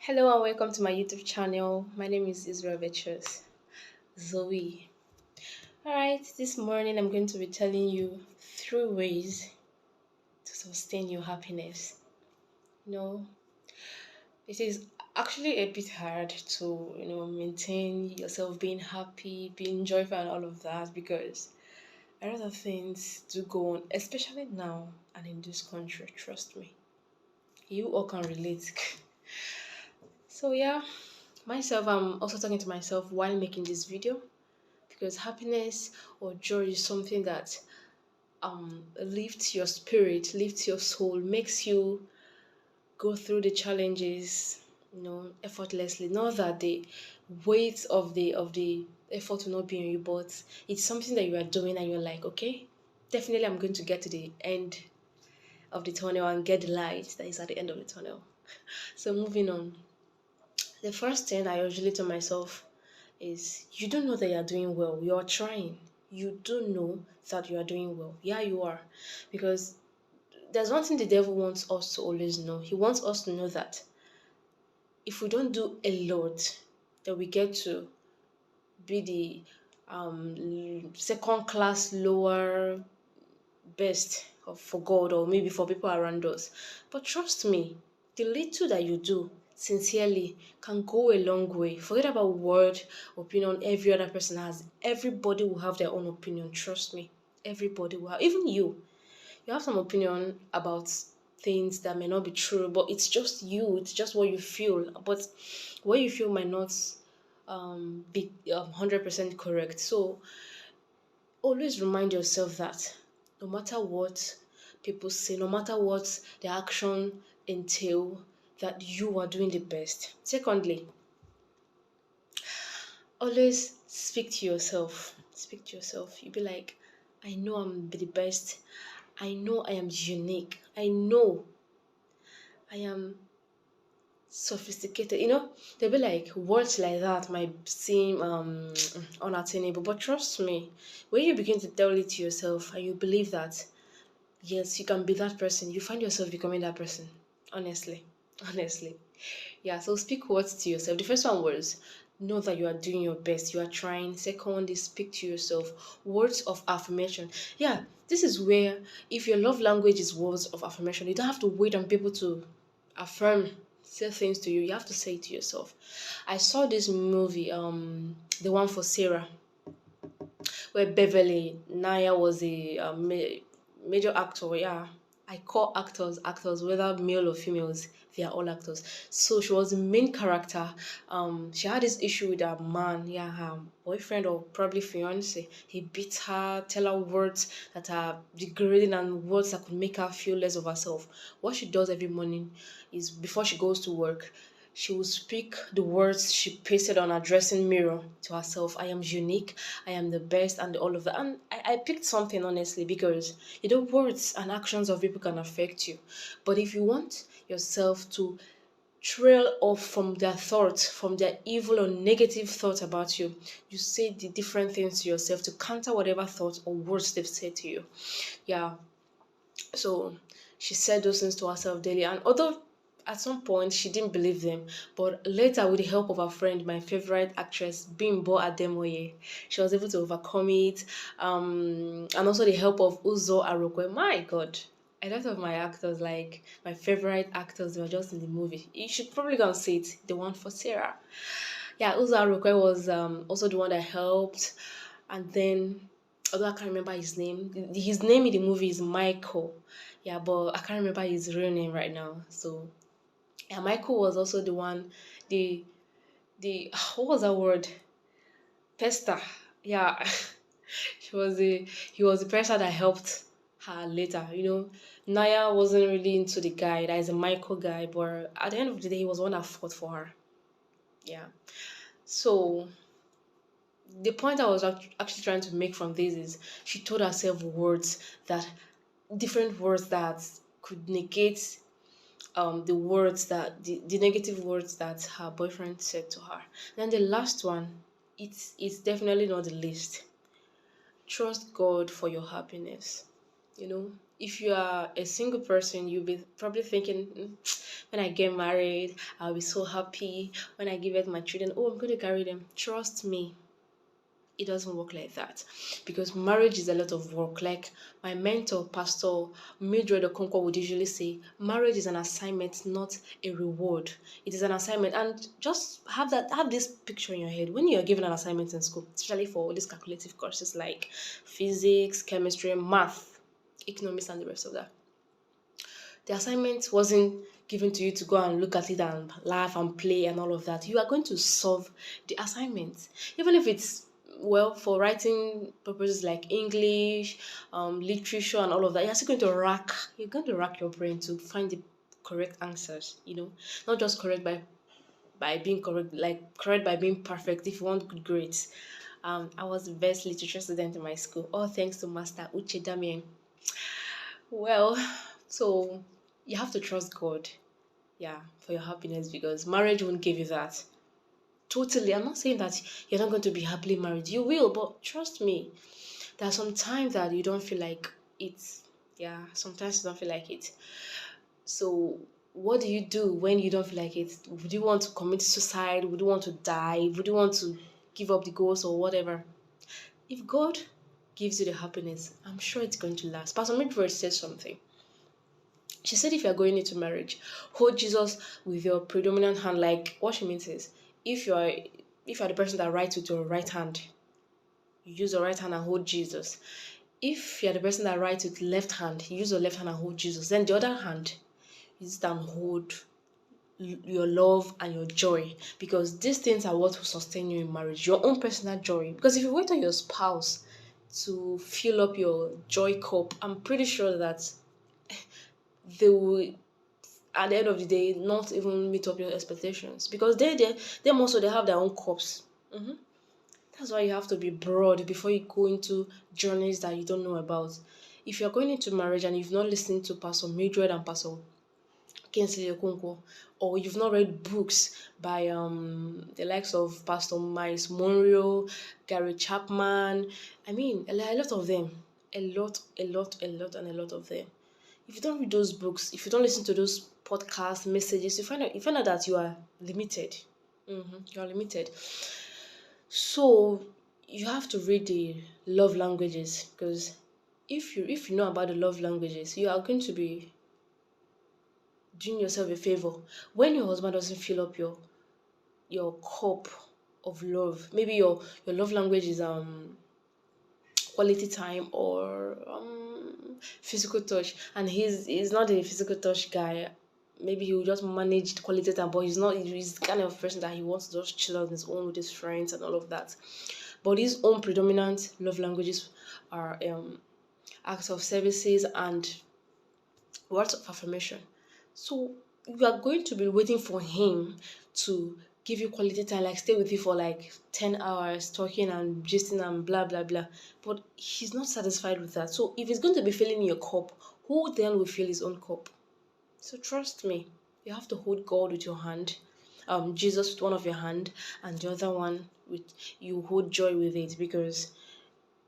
Hello and welcome to my YouTube channel. My name is Israel Virtuous Zoe. Alright, this morning I'm going to be telling you three ways to sustain your happiness. You know, it is actually a bit hard to, maintain yourself being happy, being joyful and all of that because a lot of things do go on, especially now and in this country, trust me. You all can relate. So yeah, myself, I'm also talking to myself while making this video because happiness or joy is something that lifts your spirit, lifts your soul, makes you go through the challenges, effortlessly. Not that the weight of the effort will not be on you, but it's something that you are doing and you're like, okay, definitely I'm going to get to the end of the tunnel and get the light that is at the end of the tunnel. So moving on. The first thing I usually tell myself is you don't know that you're doing well. You're trying. You do know that you are doing well. Yeah, you are. Because there's one thing the devil wants us to always know. He wants us to know that if we don't do a lot, then we get to be the second class lower best for God or maybe for people around us. But trust me, the little that you do sincerely can go a long way. Forget about word opinion every other person has. Everybody will have their own opinion. Trust me. Everybody will have, even you. You have some opinion about things that may not be true, but it's just you. It's just what you feel. But what you feel might not be 100% correct. So always remind yourself that no matter what people say, no matter what the action entail, that you are doing the best. Secondly, always speak to yourself. Speak to yourself. You be like, I know I'm the best. I know I am unique. I know I am sophisticated. They'll be like words like that might seem unattainable, but trust me, when you begin to tell it to yourself and you believe that yes, you can be that person. You find yourself becoming that person. Honestly. Honestly. Yeah, so speak words to yourself. The first one was know that you are doing your best. You are trying. Second one is speak to yourself. Words of affirmation. Yeah, this is where if your love language is words of affirmation, you don't have to wait on people to affirm say things to you. You have to say it to yourself. I saw this movie, the one for Sarah, where Beverly Naya was a major actor. Yeah, I call actors, whether male or females. They are all actors. So she was the main character. She had this issue with her man, yeah, her boyfriend or probably fiance. He beat her, tell her words that are degrading and words that could make her feel less of herself. What she does every morning is before she goes to work, she will speak the words she pasted on her dressing mirror to herself. I am unique, I am the best, and all of that. And I picked something honestly because words and actions of people can affect you. But if you want yourself to trail off from their thoughts, from their evil or negative thoughts about you, you say the different things to yourself to counter whatever thoughts or words they've said to you. Yeah, so she said those things to herself daily. And although at some point she didn't believe them, but later, with the help of her friend, my favorite actress, Bimbo Ademoye, she was able to overcome it. And also the help of Uzo Arokwe. My God. A lot of my actors, like my favorite actors, they were just in the movie. You should probably go and see it, the one for Sarah. Yeah, Uzo Arokwe was also the one that helped. And then, although I can't remember his name, his name in the movie is Michael. Yeah, but I can't remember his real name right now. So, yeah, Michael was also the one, the, what was that word? Pester. Yeah, he was the person that helped her later. Naya wasn't really into the guy that is a Michael guy, but at the end of the day, he was one that fought for her. Yeah. So the point I was actually trying to make from this is she told herself different words that could negate the negative words that her boyfriend said to her. Then the last one, it's definitely not the least. Trust God for your happiness. You know, If you are a single person, you'll be probably thinking, when I get married, I'll be so happy. When I give birth to my children, oh, I'm going to carry them. Trust me, it doesn't work like that, because marriage is a lot of work. Like my mentor, Pastor Mildred Okonkwo, would usually say, marriage is an assignment, not a reward. It is an assignment, and just have this picture in your head when you're given an assignment in school, especially for these calculative courses like physics, chemistry, math, economics, and the rest of that. The assignment wasn't given to you to go and look at it and laugh and play and all of that. You are going to solve the assignment, even if it's, well, for writing purposes like English, literature, and all of that. You're going to rack your brain to find the correct answers. Not just correct by being correct, like correct by being perfect. If you want good grades, I was the best literature student in my school, all thanks to Master Uche Damien. Well, so you have to trust God, yeah, for your happiness, because marriage won't give you that. Totally. I'm not saying that you're not going to be happily married. You will, but trust me, there are some times that you don't feel like it. Yeah, sometimes you don't feel like it. So, what do you do when you don't feel like it? Would you want to commit suicide? Would you want to die? Would you want to give up the ghost or whatever? If God gives you the happiness, I'm sure it's going to last. Pastor Midword says something. She said, if you're going into marriage, hold Jesus with your predominant hand. Like, what she means is, if you're the person that writes with your right hand, you use your right hand and hold Jesus. If you're the person that writes with left hand, you use your left hand and hold Jesus. Then the other hand, use it and hold your love and your joy, because these things are what will sustain you in marriage, your own personal joy. Because if you wait on your spouse to fill up your joy cup, I'm pretty sure that they will, at the end of the day, not even meet up your expectations, because they also they have their own cups. That's why you have to be broad before you go into journeys that you don't know about. If you're going into marriage and you've not listened to Pastor Mildred and Pastor Kingsley Okonkwo, or you've not read books by the likes of Pastor Miles Monroe, Gary Chapman, I mean a lot of them, and a lot of them. If you don't read those books, if you don't listen to those podcast messages, you find out that you are limited. You are limited. So you have to read the love languages, because if you know about the love languages, you are going to be doing yourself a favor when your husband doesn't fill up your cup of love. Maybe your love language is quality time or physical touch, and he's not a physical touch guy. Maybe he'll just manage the quality time, but he's the kind of person that he wants to just chill out on his own with his friends and all of that. But his own predominant love languages are acts of services and words of affirmation. So you are going to be waiting for him to give you quality time, like stay with you for like 10 hours talking and gisting and blah blah blah. But he's not satisfied with that. So if he's going to be filling your cup, who then will fill his own cup? So trust me, you have to hold God with your hand, Jesus with one of your hand, and the other one with you hold joy with it, because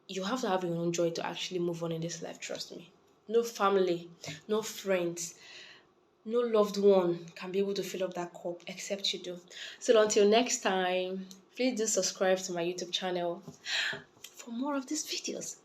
you have to have your own joy to actually move on in this life. Trust me. No family, no friends, no loved one can be able to fill up that cup except you do. So until next time, please do subscribe to my YouTube channel for more of these videos.